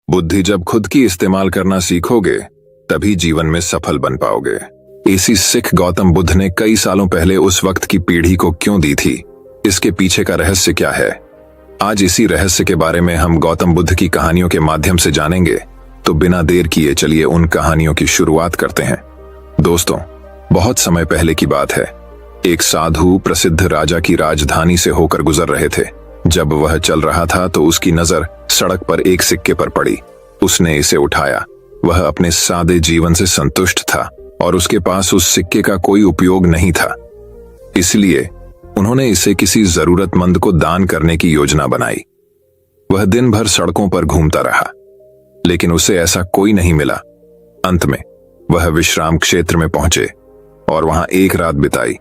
बुद्धि जब खुद की इस्तेमाल करना सीखोगे तभी जीवन में सफल बन पाओगे। इसी सिख गौतम बुद्ध ने कई सालों पहले उस वक्त की पीढ़ी को क्यों दी थी, इसके पीछे का रहस्य क्या है, आज इसी रहस्य के बारे में हम गौतम बुद्ध की कहानियों के माध्यम से जानेंगे। तो बिना देर किए चलिए उन कहानियों की शुरुआत करते हैं। दोस्तों, बहुत समय पहले की बात है। एक साधु प्रसिद्ध राजा की राजधानी से होकर गुजर रहे थे। जब वह चल रहा था तो उसकी नजर सड़क पर एक सिक्के पर पड़ी। उसने इसे उठाया। वह अपने सादे जीवन से संतुष्ट था और उसके पास उस सिक्के का कोई उपयोग नहीं था। इसलिए उन्होंने इसे किसी जरूरतमंद को दान करने की योजना बनाई। वह दिन भर सड़कों पर घूमता रहा, लेकिन उसे ऐसा कोई नहीं मिला। अंत में वह विश्राम क्षेत्र में पहुंचे और वहां एक रात बिताई।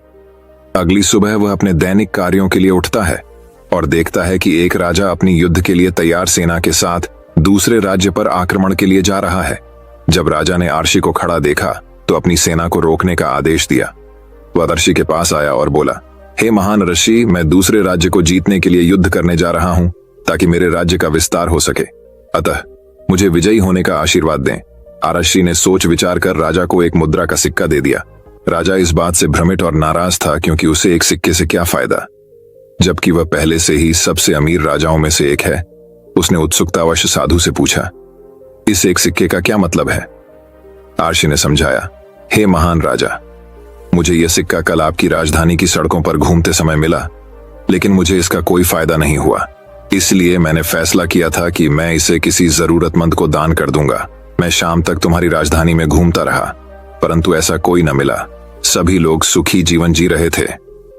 अगली सुबह वह अपने दैनिक कार्यों के लिए उठता है और देखता है कि एक राजा अपनी युद्ध के लिए तैयार सेना के साथ दूसरे राज्य पर आक्रमण के लिए जा रहा है। जब राजा ने आर्षी को खड़ा देखा तो अपनी सेना को रोकने का आदेश दिया। वह आर्षी के पास आया और बोला, हे महान ऋषि, मैं दूसरे राज्य को जीतने के लिए युद्ध करने जा रहा हूं ताकि मेरे राज्य का विस्तार हो सके, अतः मुझे विजयी होने का आशीर्वाद दें। आर्षी ने सोच विचार कर राजा को एक मुद्रा का सिक्का दे दिया। राजा इस बात से भ्रमित और नाराज था क्योंकि उसे एक सिक्के से क्या फायदा, जबकि वह पहले से ही सबसे अमीर राजाओं में से एक है। उसने उत्सुकतावश साधु से पूछा, इस एक सिक्के का क्या मतलब है? आर्षी ने समझाया, हे महान राजा, मुझे यह सिक्का कल आपकी राजधानी की सड़कों पर घूमते समय मिला, लेकिन मुझे इसका कोई फायदा नहीं हुआ। इसलिए मैंने फैसला किया था कि मैं इसे किसी जरूरतमंद को दान कर दूंगा। मैं शाम तक तुम्हारी राजधानी में घूमता रहा, परंतु ऐसा कोई न मिला। सभी लोग सुखी जीवन जी रहे थे।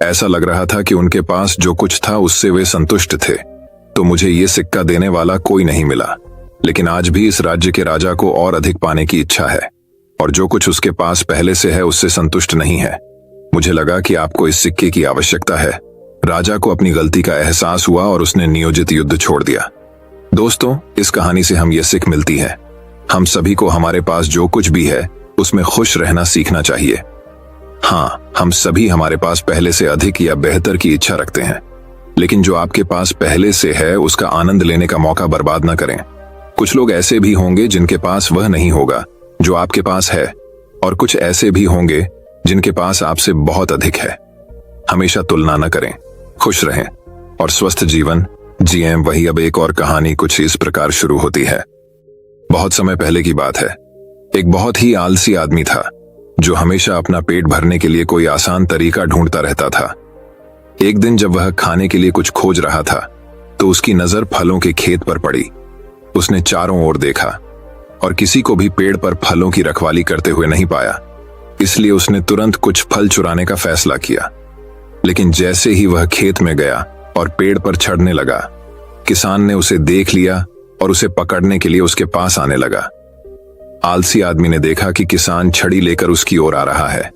ऐसा लग रहा था कि उनके पास जो कुछ था उससे वे संतुष्ट थे। तो मुझे ये सिक्का देने वाला कोई नहीं मिला। लेकिन आज भी इस राज्य के राजा को और अधिक पाने की इच्छा है और जो कुछ उसके पास पहले से है उससे संतुष्ट नहीं है। मुझे लगा कि आपको इस सिक्के की आवश्यकता है। राजा को अपनी गलती का एहसास हुआ और उसने नियोजित युद्ध छोड़ दिया। दोस्तों, इस कहानी से हम ये सीख मिलती है, हम सभी को हमारे पास जो कुछ भी है उसमें खुश रहना सीखना चाहिए। हाँ, हम सभी हमारे पास पहले से अधिक या बेहतर की इच्छा रखते हैं, लेकिन जो आपके पास पहले से है उसका आनंद लेने का मौका बर्बाद न करें। कुछ लोग ऐसे भी होंगे जिनके पास वह नहीं होगा जो आपके पास है, और कुछ ऐसे भी होंगे जिनके पास आपसे बहुत अधिक है। हमेशा तुलना न करें, खुश रहें और स्वस्थ जीवन जिएं। वही अब एक और कहानी कुछ इस प्रकार शुरू होती है। बहुत समय पहले की बात है। एक बहुत ही आलसी आदमी था जो हमेशा अपना पेट भरने के लिए कोई आसान तरीका ढूंढता रहता था। एक दिन जब वह खाने के लिए कुछ खोज रहा था तो उसकी नजर फलों के खेत पर पड़ी। उसने चारों ओर देखा और किसी को भी पेड़ पर फलों की रखवाली करते हुए नहीं पाया। इसलिए उसने तुरंत कुछ फल चुराने का फैसला किया। लेकिन जैसे ही वह खेत में गया और पेड़ पर चढ़ने लगा, किसान ने उसे देख लिया और उसे पकड़ने के लिए उसके पास आने लगा। आलसी आदमी ने देखा कि किसान छड़ी लेकर उसकी ओर आ रहा है।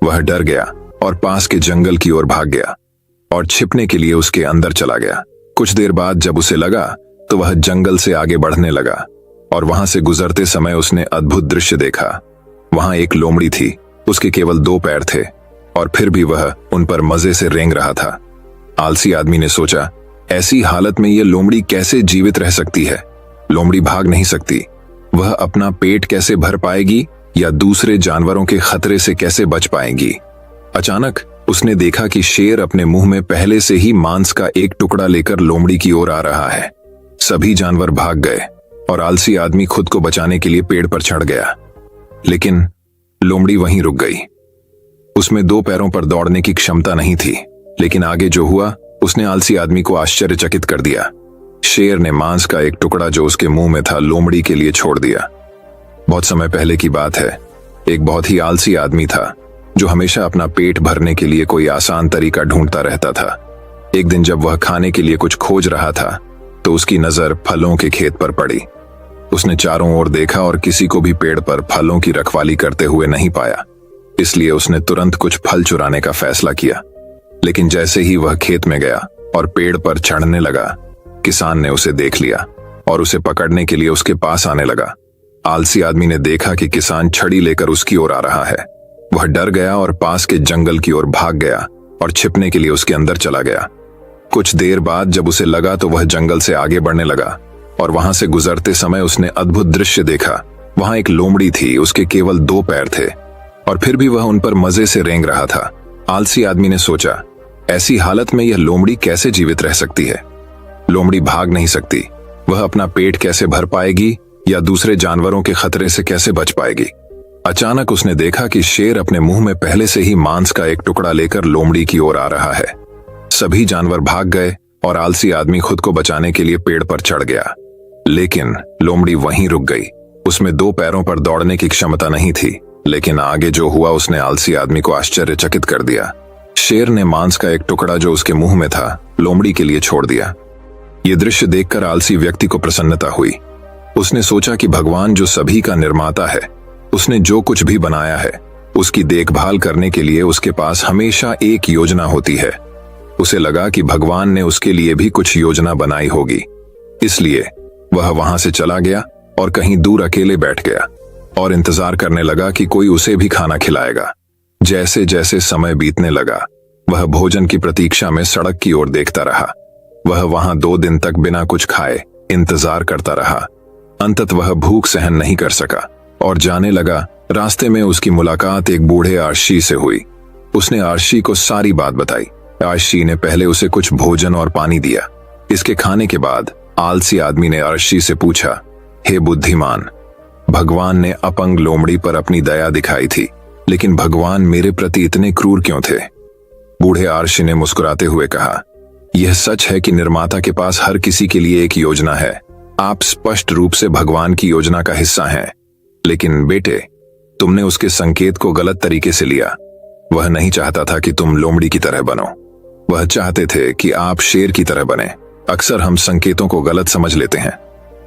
वह डर गया और पास के जंगल की ओर भाग गया और छिपने के लिए उसके अंदर चला गया। कुछ देर बाद जब उसे लगा तो वह जंगल से आगे बढ़ने लगा और वहां से गुजरते समय उसने अद्भुत दृश्य देखा। वहां एक लोमड़ी थी। उसके केवल 2 पैर थे और फिर भी वह उन पर मजे से रेंग रहा था। आलसी आदमी ने सोचा, ऐसी हालत में यह लोमड़ी कैसे जीवित रह सकती है? लोमड़ी भाग नहीं सकती। वह अपना पेट कैसे भर पाएगी या दूसरे जानवरों के खतरे से कैसे बच पाएगी? अचानक उसने देखा कि शेर अपने मुंह में पहले से ही मांस का एक टुकड़ा लेकर लोमड़ी की ओर आ रहा है। सभी जानवर भाग गए और आलसी आदमी खुद को बचाने के लिए पेड़ पर चढ़ गया, लेकिन लोमड़ी वहीं रुक गई। उसमें 2 पैरों पर दौड़ने की क्षमता नहीं थी, लेकिन आगे जो हुआ उसने आलसी आदमी को आश्चर्यचकित कर दिया। शेर ने मांस का एक टुकड़ा जो उसके मुंह में था लोमड़ी के लिए छोड़ दिया। बहुत समय पहले की बात है। एक बहुत ही आलसी आदमी था जो हमेशा अपना पेट भरने के लिए कोई आसान तरीका ढूंढता रहता था। एक दिन जब वह खाने के लिए कुछ खोज रहा था तो उसकी नजर फलों के खेत पर पड़ी। उसने चारों ओर देखा और किसी को भी पेड़ पर फलों की रखवाली करते हुए नहीं पाया। इसलिए उसने तुरंत कुछ फल चुराने का फैसला किया। लेकिन जैसे ही वह खेत में गया और पेड़ पर चढ़ने लगा, किसान ने उसे देख लिया और उसे पकड़ने के लिए उसके पास आने लगा। आलसी आदमी ने देखा कि किसान छड़ी लेकर उसकी ओर आ रहा है। वह डर गया और पास के जंगल की ओर भाग गया और छिपने के लिए उसके अंदर चला गया। कुछ देर बाद जब उसे लगा तो वह जंगल से आगे बढ़ने लगा। और वहां से गुजरते समय उसने अद्भुत दृश्य देखा। वहां एक लोमड़ी थी, उसके केवल 2 पैर थे और फिर भी वह उन पर मजे से रेंग रहा था। आलसी आदमी ने सोचा, ऐसी हालत में यह लोमड़ी कैसे जीवित रह सकती है? लोमड़ी भाग नहीं सकती, वह अपना पेट कैसे भर पाएगी या दूसरे जानवरों के खतरे से कैसे बच पाएगी? अचानक उसने देखा कि शेर अपने मुंह में पहले से ही मांस का एक टुकड़ा लेकर लोमड़ी की ओर आ रहा है। सभी जानवर भाग गए और आलसी आदमी खुद को बचाने के लिए पेड़ पर चढ़ गया, लेकिन लोमड़ी वहीं रुक गई। उसमें 2 पैरों पर दौड़ने की क्षमता नहीं थी, लेकिन आगे जो हुआ उसने आलसी आदमी को आश्चर्यचकित कर दिया। शेर ने मांस का एक टुकड़ा जो उसके मुंह में था, लोमड़ी के लिए छोड़ दिया। ये दृश्य देखकर आलसी व्यक्ति को प्रसन्नता हुई। उसने सोचा कि भगवान जो सभी का निर्माता है, उसने जो कुछ भी बनाया है उसकी देखभाल करने के लिए उसके पास हमेशा एक योजना होती है। उसे लगा कि भगवान ने उसके लिए भी कुछ योजना बनाई होगी, इसलिए वह वहां से चला गया और कहीं दूर अकेले बैठ गया और इंतजार करने लगा कि कोई उसे भी खाना खिलाएगा। जैसे जैसे समय बीतने लगा, वह भोजन की प्रतीक्षा में सड़क की ओर देखता रहा। वह वहां 2 दिन तक बिना कुछ खाए इंतजार करता रहा। अंततः वह भूख सहन नहीं कर सका और जाने लगा। रास्ते में उसकी मुलाकात एक बूढ़े आरशी से हुई। उसने आरशी को सारी बात बताई। आरशी ने पहले उसे कुछ भोजन और पानी दिया। इसके खाने के बाद आलसी आदमी ने आरशी से पूछा, हे बुद्धिमान, भगवान ने अपंग लोमड़ी पर अपनी दया दिखाई थी, लेकिन भगवान मेरे प्रति इतने क्रूर क्यों थे? बूढ़े आरशी ने मुस्कुराते हुए कहा, यह सच है कि निर्माता के पास हर किसी के लिए एक योजना है। आप स्पष्ट रूप से भगवान की योजना का हिस्सा हैं, लेकिन बेटे, तुमने उसके संकेत को गलत तरीके से लिया। वह नहीं चाहता था कि तुम लोमड़ी की तरह बनो, वह चाहते थे कि आप शेर की तरह बने। अक्सर हम संकेतों को गलत समझ लेते हैं।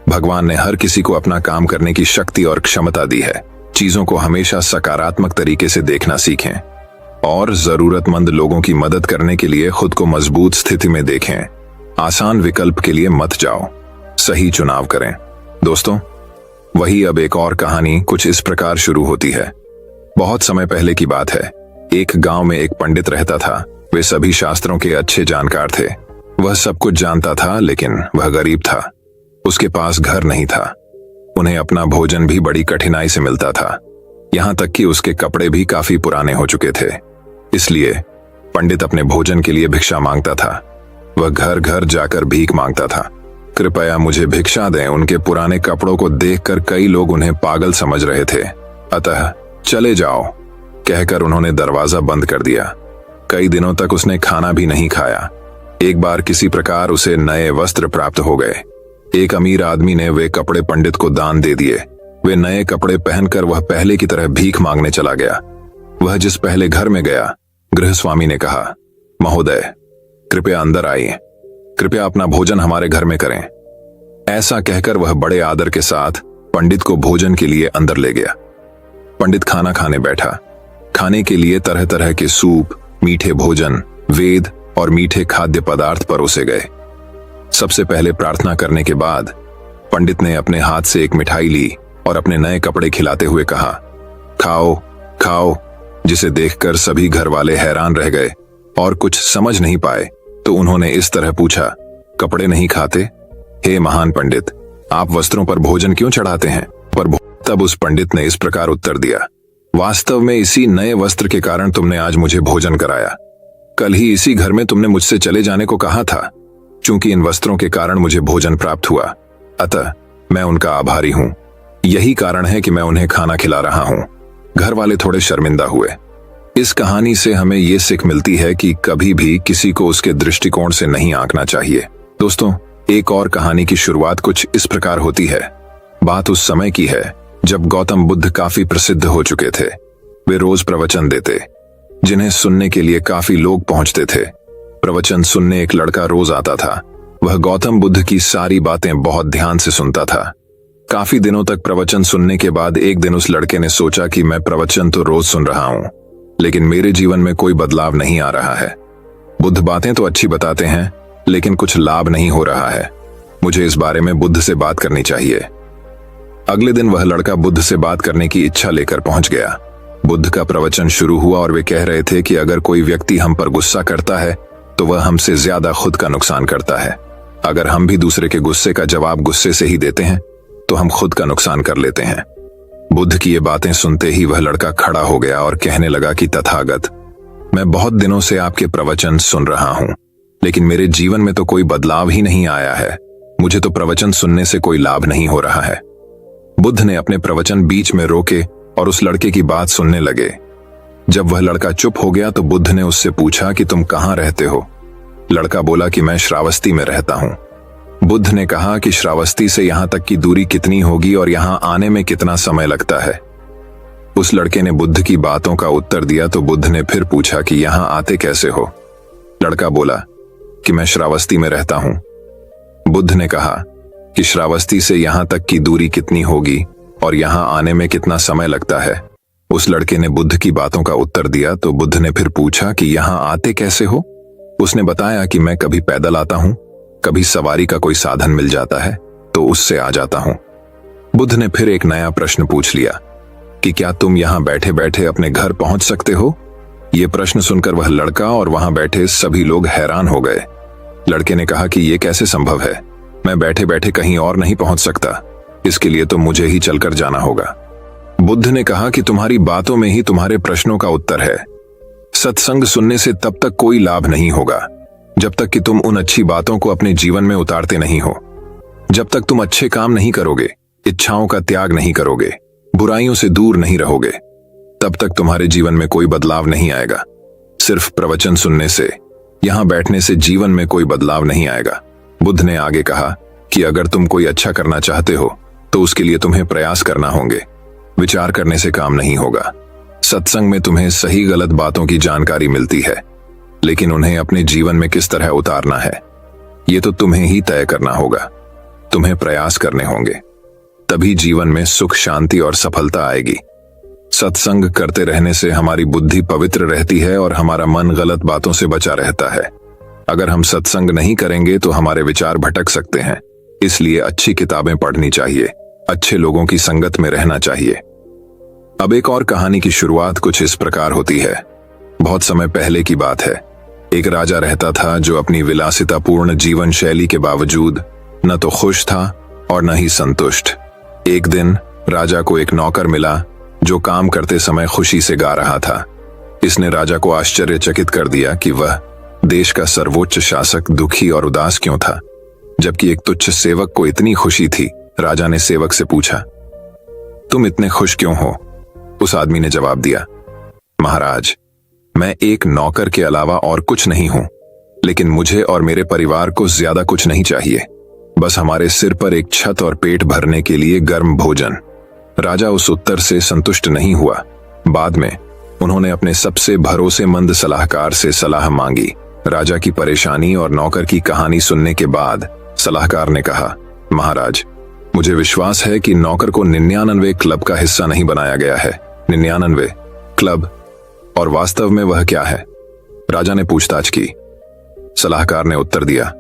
भगवान ने हर किसी को अपना काम करने की शक्ति और क्षमता दी है। चीजों को हमेशा सकारात्मक तरीके से देखना सीखें और जरूरतमंद लोगों की मदद करने के लिए खुद को मजबूत स्थिति में देखें। आसान विकल्प के लिए मत जाओ, सही चुनाव करें। दोस्तों, वही अब एक और कहानी कुछ इस प्रकार शुरू होती है। बहुत समय पहले की बात है। एक गांव में एक पंडित रहता था। वे सभी शास्त्रों के अच्छे जानकार थे। वह सब कुछ जानता था, लेकिन वह गरीब था। उसके पास घर नहीं था। उन्हें अपना भोजन भी बड़ी कठिनाई से मिलता था। यहां तक कि उसके कपड़े भी काफी पुराने हो चुके थे। इसलिए पंडित अपने भोजन के लिए भिक्षा मांगता था। वह घर घर जाकर भीख मांगता था, कृपया मुझे भिक्षा दें। उनके पुराने कपड़ों को देखकर कई लोग उन्हें पागल समझ रहे थे। अतः चले जाओ कहकर उन्होंने दरवाजा बंद कर दिया। कई दिनों तक उसने खाना भी नहीं खाया। एक बार किसी प्रकार उसे नए वस्त्र प्राप्त हो गए। एक अमीर आदमी ने वे कपड़े पंडित को दान दे दिए। वे नए कपड़े पहनकर वह पहले की तरह भीख मांगने चला गया। वह जिस पहले घर में गया, गृहस्वामी ने कहा, महोदय, कृपया अंदर आइए, कृपया अपना भोजन हमारे घर में करें। ऐसा कहकर वह बड़े आदर के साथ पंडित को भोजन के लिए अंदर ले गया। पंडित खाना खाने बैठा। खाने के लिए तरह तरह के सूप, मीठे भोजन, वेद और मीठे खाद्य पदार्थ परोसे गए। सबसे पहले प्रार्थना करने के बाद पंडित ने अपने हाथ से एक मिठाई ली और अपने नए कपड़े खिलाते हुए कहा, खाओ खाओ, जिसे देखकर सभी घर वाले हैरान रह गए और कुछ समझ नहीं पाए। तो उन्होंने इस तरह पूछा, कपड़े नहीं खाते? हे महान पंडित, आप वस्त्रों पर भोजन क्यों चढ़ाते हैं? तब उस पंडित ने इस प्रकार उत्तर दिया, वास्तव में इसी नए वस्त्र के कारण तुमने आज मुझे भोजन कराया। कल ही इसी घर में तुमने मुझसे चले जाने को कहा था। चूंकि इन वस्त्रों के कारण मुझे भोजन प्राप्त हुआ, अतः मैं उनका आभारी हूं। यही कारण है कि मैं उन्हें खाना खिला रहा हूं। घर वाले थोड़े शर्मिंदा हुए। इस कहानी से हमें यह सीख मिलती है कि कभी भी किसी को उसके दृष्टिकोण से नहीं आंकना चाहिए। दोस्तों, एक और कहानी की शुरुआत कुछ इस प्रकार होती है। बात उस समय की है जब गौतम बुद्ध काफी प्रसिद्ध हो चुके थे। वे रोज प्रवचन देते, जिन्हें सुनने के लिए काफी लोग पहुंचते थे। प्रवचन सुनने एक लड़का रोज आता था। वह गौतम बुद्ध की सारी बातें बहुत ध्यान से सुनता था। काफी दिनों तक प्रवचन सुनने के बाद एक दिन उस लड़के ने सोचा कि मैं प्रवचन तो रोज सुन रहा हूं, लेकिन मेरे जीवन में कोई बदलाव नहीं आ रहा है। बुद्ध बातें तो अच्छी बताते हैं, लेकिन कुछ लाभ नहीं हो रहा है। मुझे इस बारे में बुद्ध से बात करनी चाहिए। अगले दिन वह लड़का बुद्ध से बात करने की इच्छा लेकर पहुंच गया। बुद्ध का प्रवचन शुरू हुआ और वे कह रहे थे कि अगर कोई व्यक्ति हम पर गुस्सा करता है तो वह हमसे ज्यादा खुद का नुकसान करता है। अगर हम भी दूसरे के गुस्से का जवाब गुस्से से ही देते हैं तो हम खुद का नुकसान कर लेते हैं। बुद्ध की ये बातें सुनते ही वह लड़का खड़ा हो गया और कहने लगा कि तथागत, मैं बहुत दिनों से आपके प्रवचन सुन रहा हूं, लेकिन मेरे जीवन में तो कोई बदलाव ही नहीं आया है। मुझे तो प्रवचन सुनने से कोई लाभ नहीं हो रहा है। बुद्ध ने अपने प्रवचन बीच में रोके और उस लड़के की बात सुनने लगे। जब वह लड़का चुप हो गया तो बुद्ध ने उससे पूछा कि तुम कहां रहते हो? लड़का बोला कि मैं श्रावस्ती में रहता हूं। बुद्ध ने कहा कि श्रावस्ती से यहां तक की दूरी कितनी होगी और यहां आने में कितना समय लगता है? उस लड़के ने बुद्ध की बातों का उत्तर दिया तो बुद्ध ने फिर पूछा कि यहां आते कैसे हो? लड़का बोला कि मैं श्रावस्ती में रहता हूं। बुद्ध ने कहा कि श्रावस्ती से यहां तक की दूरी कितनी होगी और यहां आने में कितना समय लगता है? उस लड़के ने बुद्ध की बातों का उत्तर दिया तो बुद्ध ने फिर पूछा कि यहां आते कैसे हो? उसने बताया कि मैं कभी पैदल आता हूं, कभी सवारी का कोई साधन मिल जाता है तो उससे आ जाता हूं। बुद्ध ने फिर एक नया प्रश्न पूछ लिया कि क्या तुम यहां बैठे बैठे अपने घर पहुंच सकते हो? यह प्रश्न सुनकर वह लड़का और वहां बैठे सभी लोग हैरान हो गए। लड़के ने कहा कि यह कैसे संभव है? मैं बैठे बैठे कहीं और नहीं पहुंच सकता, इसके लिए तो मुझे ही चलकर जाना होगा। बुद्ध ने कहा कि तुम्हारी बातों में ही तुम्हारे प्रश्नों का उत्तर है। सत्संग सुनने से तब तक कोई लाभ नहीं होगा जब तक कि तुम उन अच्छी बातों को अपने जीवन में उतारते नहीं हो। जब तक तुम अच्छे काम नहीं करोगे, इच्छाओं का त्याग नहीं करोगे, बुराइयों से दूर नहीं रहोगे, तब तक तुम्हारे जीवन में कोई बदलाव नहीं आएगा। सिर्फ प्रवचन सुनने से, यहां बैठने से जीवन में कोई बदलाव नहीं आएगा। बुद्ध ने आगे कहा कि अगर तुम कोई अच्छा करना चाहते हो तो उसके लिए तुम्हें प्रयास करना होंगे। विचार करने से काम नहीं होगा। सत्संग में तुम्हें सही गलत बातों की जानकारी मिलती है, लेकिन उन्हें अपने जीवन में किस तरह उतारना है ये तो तुम्हें ही तय करना होगा। तुम्हें प्रयास करने होंगे, तभी जीवन में सुख, शांति और सफलता आएगी। सत्संग करते रहने से हमारी बुद्धि पवित्र रहती है और हमारा मन गलत बातों से बचा रहता है। अगर हम सत्संग नहीं करेंगे तो हमारे विचार भटक सकते हैं। इसलिए अच्छी किताबें पढ़नी चाहिए, अच्छे लोगों की संगत में रहना चाहिए। अब एक और कहानी की शुरुआत कुछ इस प्रकार होती है। बहुत समय पहले की बात है। एक राजा रहता था जो अपनी विलासितापूर्ण जीवन शैली के बावजूद न तो खुश था और न ही संतुष्ट। एक दिन राजा को एक नौकर मिला जो काम करते समय खुशी से गा रहा था। इसने राजा को आश्चर्यचकित कर दिया कि वह देश का सर्वोच्च शासक दुखी और उदास क्यों था, जबकि एक तुच्छ सेवक को इतनी खुशी थी। राजा ने सेवक से पूछा, तुम इतने खुश क्यों हो? उस आदमी ने जवाब दिया, महाराज, मैं एक नौकर के अलावा और कुछ नहीं हूं, लेकिन मुझे और मेरे परिवार को ज्यादा कुछ नहीं चाहिए, बस हमारे सिर पर एक छत और पेट भरने के लिए गर्म भोजन। राजा उस उत्तर से संतुष्ट नहीं हुआ। बाद में उन्होंने अपने सबसे भरोसेमंद सलाहकार से सलाह मांगी। राजा की परेशानी और नौकर की कहानी सुनने के बाद सलाहकार ने कहा, महाराज, मुझे विश्वास है कि नौकर को 99 क्लब का हिस्सा नहीं बनाया गया है। 99 क्लब, और वास्तव में वह क्या है? राजा ने पूछताछ की। सलाहकार ने उत्तर दिया,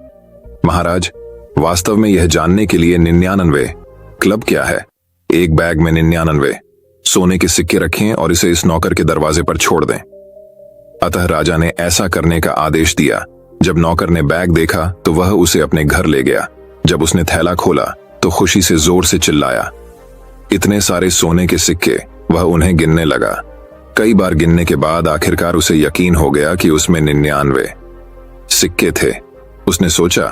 महाराज, वास्तव में यह जानने के लिए 99 क्लब क्या है, एक बैग में 99 सोने के सिक्के रखें और इसे इस नौकर के दरवाजे पर छोड़ दें। अतः राजा ने ऐसा करने का आदेश दिया। जब नौकर ने बैग देखा तो वह उसे अपने घर ले गया। जब उसने थैला खोला तो खुशी से जोर से चिल्लाया। इतने सारे सोने के सिक्के, वह उन्हें गिनने लगा। कई बार गिनने के बाद आखिरकार उसे यकीन हो गया कि उसमें 99 सिक्के थे। उसने सोचा,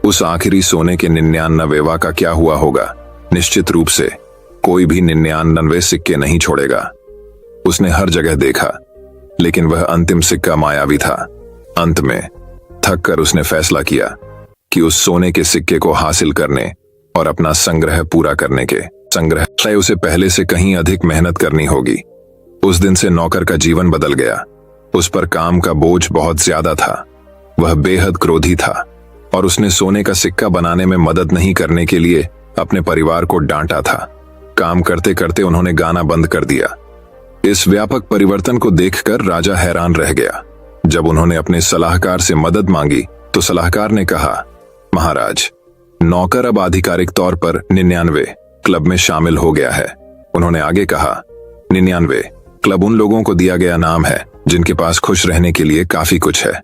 उस आखिरी सोने के 99वां का क्या हुआ होगा? निश्चित रूप से कोई भी 99 सिक्के नहीं छोड़ेगा। उसने हर जगह देखा, लेकिन वह अंतिम सिक्का मायावी था। अंत में थक कर उसने फैसला किया कि उस सोने के सिक्के को हासिल करने और अपना संग्रह पूरा करने के संग्रह उसे पहले से कहीं अधिक मेहनत करनी होगी। उस दिन से नौकर का जीवन बदल गया। उस पर काम का बोझ बहुत ज्यादा था। वह बेहद क्रोधी था और उसने सोने का सिक्का बनाने में मदद नहीं करने के लिए अपने परिवार को डांटा था। काम करते करते उन्होंने गाना बंद कर दिया। इस व्यापक परिवर्तन को देखकर राजा हैरान रह गया। जब उन्होंने अपने सलाहकार से मदद मांगी तो सलाहकार ने कहा, महाराज, नौकर अब आधिकारिक तौर पर 99 क्लब में शामिल हो गया है। उन्होंने आगे कहा, 99 क्लब उन लोगों को दिया गया नाम है जिनके पास खुश रहने के लिए काफी कुछ है,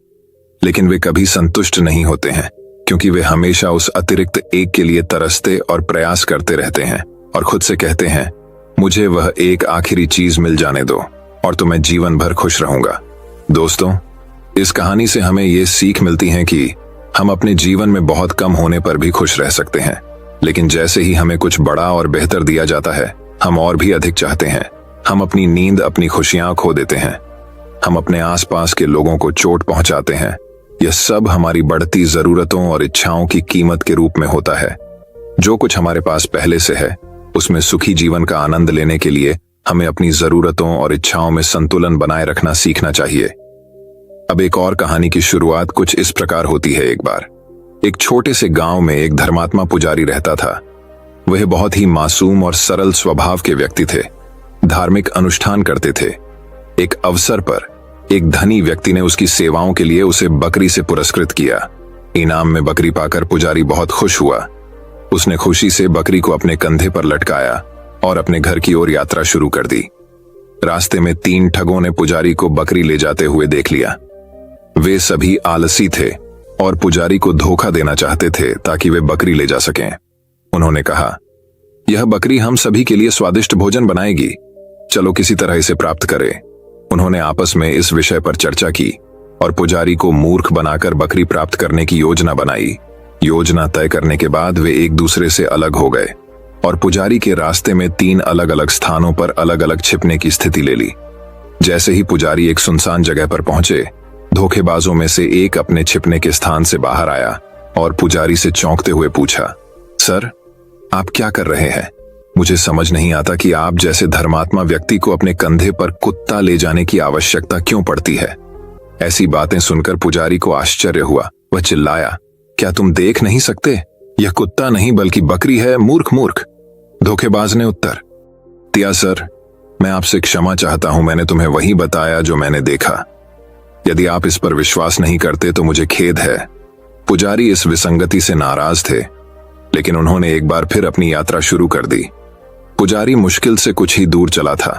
लेकिन वे कभी संतुष्ट नहीं होते हैं। क्योंकि वे हमेशा उस अतिरिक्त एक के लिए तरसते और प्रयास करते रहते हैं और खुद से कहते हैं, मुझे वह एक आखिरी चीज मिल जाने दो और तो मैं जीवन भर खुश रहूंगा। दोस्तों, इस कहानी से हमें ये सीख मिलती है कि हम अपने जीवन में बहुत कम होने पर भी खुश रह सकते हैं, लेकिन जैसे ही हमें कुछ बड़ा और बेहतर दिया जाता है, हम और भी अधिक चाहते हैं। हम अपनी नींद, अपनी खुशियां खो देते हैं। हम अपने आसपास के लोगों को चोट पहुंचाते हैं। यह सब हमारी बढ़ती जरूरतों और इच्छाओं की कीमत के रूप में होता है। जो कुछ हमारे पास पहले से है, उसमें सुखी जीवन का आनंद लेने के लिए हमें अपनी जरूरतों और इच्छाओं में संतुलन बनाए रखना सीखना चाहिए। अब एक और कहानी की शुरुआत कुछ इस प्रकार होती है। एक बार एक छोटे से गांव में एक धर्मात्मा पुजारी रहता था। वह बहुत ही मासूम और सरल स्वभाव के व्यक्ति थे। धार्मिक अनुष्ठान करते थे। एक अवसर पर एक धनी व्यक्ति ने उसकी सेवाओं के लिए उसे बकरी से पुरस्कृत किया। इनाम में बकरी पाकर पुजारी बहुत खुश हुआ। उसने खुशी से बकरी को अपने कंधे पर लटकाया और अपने घर की ओर यात्रा शुरू कर दी। रास्ते में 3 ठगों ने पुजारी को बकरी ले जाते हुए देख लिया। वे सभी आलसी थे और पुजारी को धोखा देना चाहते थे ताकि वे बकरी ले जा सकें। उन्होंने कहा, यह बकरी हम सभी के लिए स्वादिष्ट भोजन बनाएगी, चलो किसी तरह इसे प्राप्त करें। उन्होंने आपस में इस विषय पर चर्चा की और पुजारी को मूर्ख बनाकर बकरी प्राप्त करने की योजना बनाई। योजना तय करने के बाद वे एक दूसरे से अलग हो गए और पुजारी के रास्ते में 3 अलग अलग स्थानों पर अलग अलग छिपने की स्थिति ले ली। जैसे ही पुजारी एक सुनसान जगह पर पहुंचे, धोखेबाजों में से एक अपने छिपने के स्थान से बाहर आया और पुजारी से चौंकते हुए पूछा, सर, आप क्या कर रहे हैं? मुझे समझ नहीं आता कि आप जैसे धर्मात्मा व्यक्ति को अपने कंधे पर कुत्ता ले जाने की आवश्यकता क्यों पड़ती है। ऐसी बातें सुनकर पुजारी को आश्चर्य हुआ। वह चिल्लाया, क्या तुम देख नहीं सकते? यह कुत्ता नहीं बल्कि बकरी है, मूर्ख मूर्ख। धोखेबाज ने उत्तर दिया, सर, मैं आपसे क्षमा चाहता हूं, मैंने तुम्हें वही बताया जो मैंने देखा। यदि आप इस पर विश्वास नहीं करते तो मुझे खेद है। पुजारी इस विसंगति से नाराज थे, लेकिन उन्होंने एक बार फिर अपनी यात्रा शुरू कर दी। पुजारी मुश्किल से कुछ ही दूर चला था,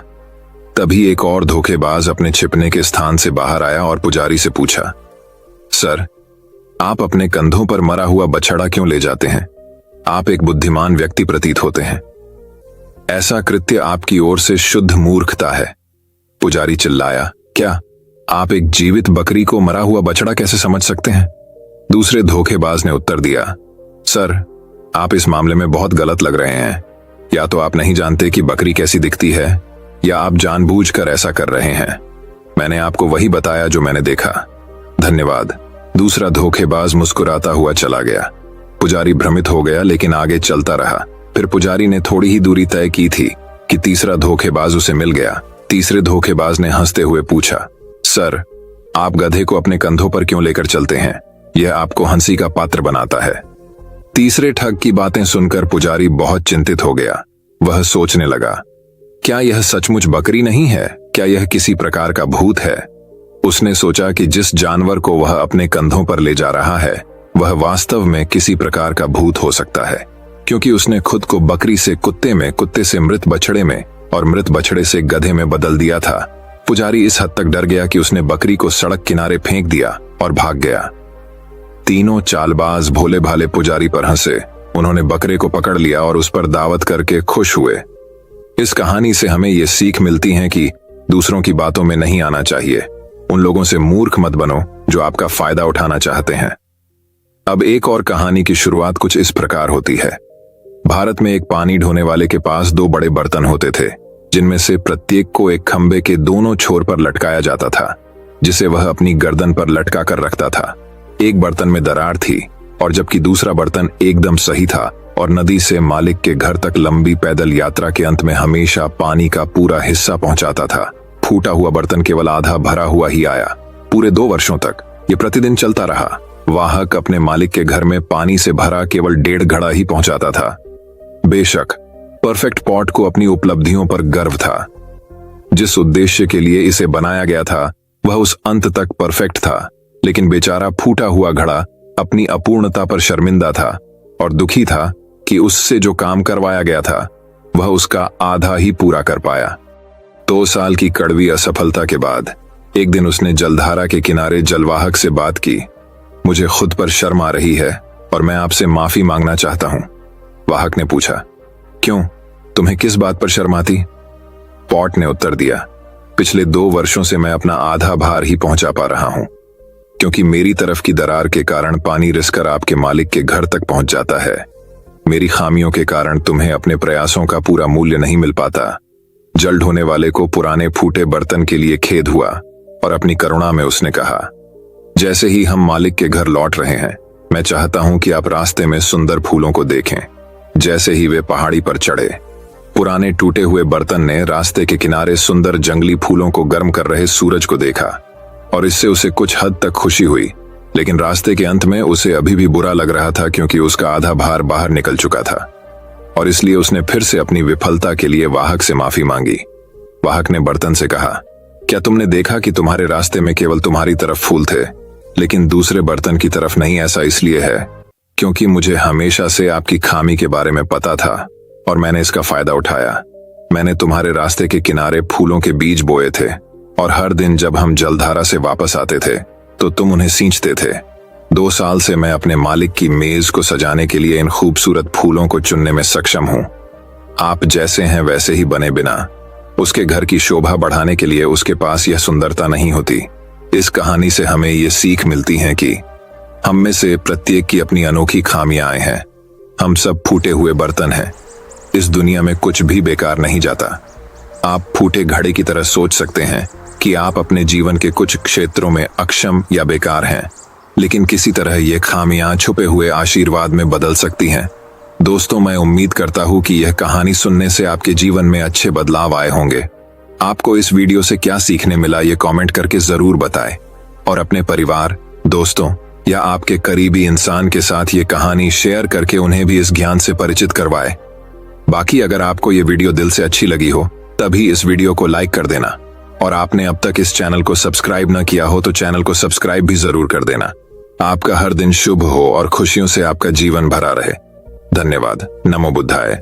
तभी एक और धोखेबाज अपने छिपने के स्थान से बाहर आया और पुजारी से पूछा, सर, आप अपने कंधों पर मरा हुआ बछड़ा क्यों ले जाते हैं? आप एक बुद्धिमान व्यक्ति प्रतीत होते हैं। ऐसा कृत्य आपकी ओर से शुद्ध मूर्खता है। पुजारी चिल्लाया, क्या आप एक जीवित बकरी को मरा हुआ बछड़ा कैसे समझ सकते हैं? दूसरे धोखेबाज ने उत्तर दिया, सर, आप इस मामले में बहुत गलत लग रहे हैं। या तो आप नहीं जानते कि बकरी कैसी दिखती है, या आप जानबूझकर ऐसा कर रहे हैं। मैंने आपको वही बताया जो मैंने देखा। धन्यवाद। दूसरा धोखेबाज मुस्कुराता हुआ चला गया। पुजारी भ्रमित हो गया, लेकिन आगे चलता रहा। फिर पुजारी ने थोड़ी ही दूरी तय की थी कि तीसरा धोखेबाज उसे मिल गया। तीसरे धोखेबाज ने हंसते हुए पूछा, सर, आप गधे को अपने कंधों पर क्यों लेकर चलते हैं? यह आपको हंसी का पात्र बनाता है। तीसरे ठग की बातें सुनकर पुजारी बहुत चिंतित हो गया। वह सोचने लगा, क्या यह सचमुच बकरी नहीं है? क्या यह किसी प्रकार का भूत है? उसने सोचा कि जिस जानवर को वह अपने कंधों पर ले जा रहा है, वह वास्तव में किसी प्रकार का भूत हो सकता है, क्योंकि उसने खुद को बकरी से कुत्ते में, कुत्ते से मृत बछड़े में और मृत बछड़े से गधे में बदल दिया था। पुजारी इस हद तक डर गया कि उसने बकरी को सड़क किनारे फेंक दिया और भाग गया। तीनों चालबाज भोले भाले पुजारी पर हंसे। उन्होंने बकरे को पकड़ लिया और उस पर दावत करके खुश हुए। इस कहानी से हमें ये सीख मिलती है कि दूसरों की बातों में नहीं आना चाहिए। उन लोगों से मूर्ख मत बनो जो आपका फायदा उठाना चाहते हैं। अब एक और कहानी की शुरुआत कुछ इस प्रकार होती है। भारत में एक पानी ढोने वाले के पास 2 बड़े बर्तन होते थे, जिनमें से प्रत्येक को एक खंबे के दोनों छोर पर लटकाया जाता था, जिसे वह अपनी गर्दन पर लटका कर रखता था। एक बर्तन में दरार थी और जबकि दूसरा बर्तन एकदम सही था और नदी से मालिक के घर तक लंबी पैदल यात्रा के अंत में हमेशा पानी का पूरा हिस्सा पहुंचाता था। फूटा हुआ बर्तन केवल आधा भरा हुआ ही आया। पूरे 2 वर्षों तक ये प्रतिदिन चलता रहा। वाहक अपने मालिक के घर में पानी से भरा केवल 1.5 घड़ा ही पहुंचाता था। बेशक परफेक्ट पॉट को अपनी उपलब्धियों पर गर्व था। जिस उद्देश्य के लिए इसे बनाया गया था वह उस अंत तक परफेक्ट था, लेकिन बेचारा फूटा हुआ घड़ा अपनी अपूर्णता पर शर्मिंदा था और दुखी था कि उससे जो काम करवाया गया था वह उसका आधा ही पूरा कर पाया। 2 साल की कड़वी असफलता के बाद एक दिन उसने जलधारा के किनारे जलवाहक से बात की, मुझे खुद पर शर्म आ रही है और मैं आपसे माफी मांगना चाहता हूं। वाहक ने पूछा, क्यों, तुम्हें किस बात पर शर्म आती? पॉट ने उत्तर दिया, पिछले 2 वर्षों से मैं अपना आधा भार ही पहुंचा पा रहा हूं, क्योंकि मेरी तरफ की दरार के कारण पानी रिसकर आपके मालिक के घर तक पहुंच जाता है। मेरी खामियों के कारण तुम्हें अपने प्रयासों का पूरा मूल्य नहीं मिल पाता। जल ढोने वाले को पुराने फूटे बर्तन के लिए खेद हुआ और अपनी करुणा में उसने कहा, जैसे ही हम मालिक के घर लौट रहे हैं, मैं चाहता हूं कि आप रास्ते में सुंदर फूलों को देखें। जैसे ही वे पहाड़ी पर चढ़े, पुराने टूटे हुए बर्तन ने रास्ते के किनारे सुंदर जंगली फूलों को गर्म कर रहे सूरज को देखा और इससे उसे कुछ हद तक खुशी हुई, लेकिन रास्ते के अंत में उसे अभी भी बुरा लग रहा था, क्योंकि उसका आधा भार बाहर निकल चुका था और इसलिए उसने फिर से अपनी विफलता के लिए वाहक से माफी मांगी। वाहक ने बर्तन से कहा, क्या तुमने देखा कि तुम्हारे रास्ते में केवल तुम्हारी तरफ फूल थे, लेकिन दूसरे बर्तन की तरफ नहीं? ऐसा इसलिए है क्योंकि मुझे हमेशा से आपकी खामी के बारे में पता था और मैंने इसका फायदा उठाया। मैंने तुम्हारे रास्ते के किनारे फूलों के बीज बोए थे और हर दिन जब हम जलधारा से वापस आते थे तो तुम उन्हें सींचते थे। 2 साल से मैं अपने मालिक की मेज को सजाने के लिए इन खूबसूरत फूलों को चुनने में सक्षम हूं। आप जैसे हैं वैसे ही बने बिना उसके घर की शोभा बढ़ाने के लिए उसके पास यह सुंदरता नहीं होती। इस कहानी से हमें ये सीख मिलती है कि हम में से प्रत्येक की अपनी अनोखी खामियां हैं। हम सब फूटे हुए बर्तन हैं। इस दुनिया में कुछ भी बेकार नहीं जाता। आप फूटे घड़े की तरह सोच सकते हैं कि आप अपने जीवन के कुछ क्षेत्रों में अक्षम या बेकार हैं, लेकिन किसी तरह ये खामियां छुपे हुए आशीर्वाद में बदल सकती हैं। दोस्तों, मैं उम्मीद करता हूं कि यह कहानी सुनने से आपके जीवन में अच्छे बदलाव आए होंगे। आपको इस वीडियो से क्या सीखने मिला ये कमेंट करके जरूर बताएं और अपने परिवार, दोस्तों या आपके करीबी इंसान के साथ ये कहानी शेयर करके उन्हें भी इस ज्ञान से परिचित करवाएं। बाकी अगर आपको ये वीडियो दिल से अच्छी लगी हो तभी इस वीडियो को लाइक कर देना और आपने अब तक इस चैनल को सब्सक्राइब न किया हो तो चैनल को सब्सक्राइब भी जरूर कर देना। आपका हर दिन शुभ हो और खुशियों से आपका जीवन भरा रहे। धन्यवाद। नमो बुद्धाय।